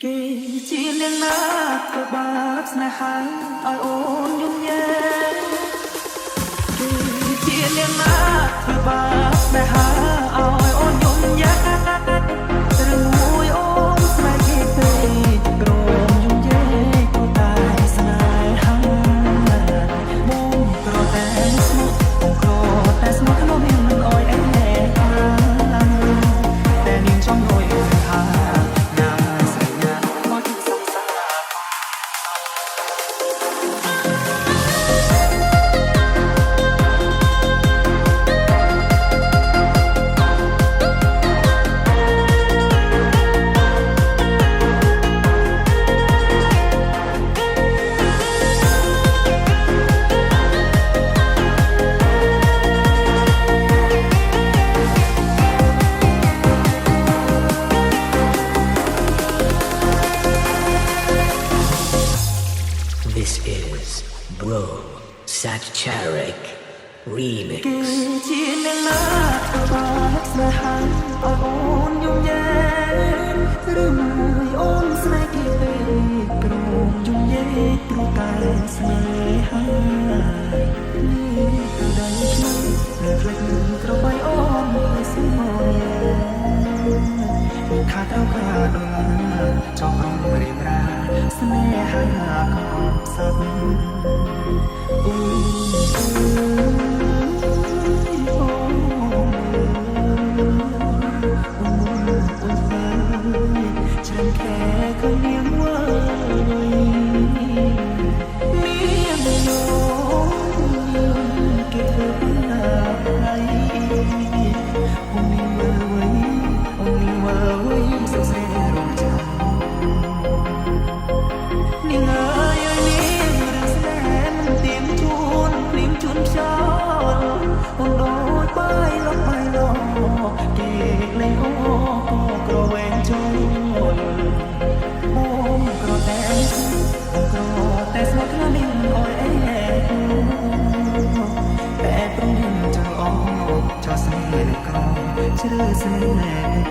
គេជានាងណាក៏បាបស្នេហាឲ្យអូនយំញែគេជានាងណាក៏បាបស្នេហាឲ្យអូនយំញែឬមួយអូនស្នេហ៍គេពេកក្រំយំញែក៏តែស្នេហាបងក្រតែស្មោះបងក្រតែស្មោះក្នុងមានមិនអោយអែតែនាងចង់រយថា This is Bro Satcharic Remix ជានាងណាក៏បានស្នេហាឲ្យអូនយំញែឬមួយអូនស្នេហ៍គេពេកក្រំយំញែព្រោះតែស្នេហានេះគឺដៃខ្ញុំដែលភ្លេចក្របីអូនឲ្យស្មោះខាត្រូវខាដូចចង់រំរៀបរាស្នេហាកំសត់អូฉันแค่คนเดียวว่ามีไม่ยอมเก็บอะไรonlyว่าไว้สักเส้นรองจันนี่ไงนี่เรื่องแสนมันเตรียมชวนพลิ้งชวนช้อนต้องโดดไปลงไปลงเก็บเลยโอ้กระเวนจนแต่สมองนิ่งอ่อนแอแต่ตรงนี้จะออกจะเสียกรองชื่อเสียง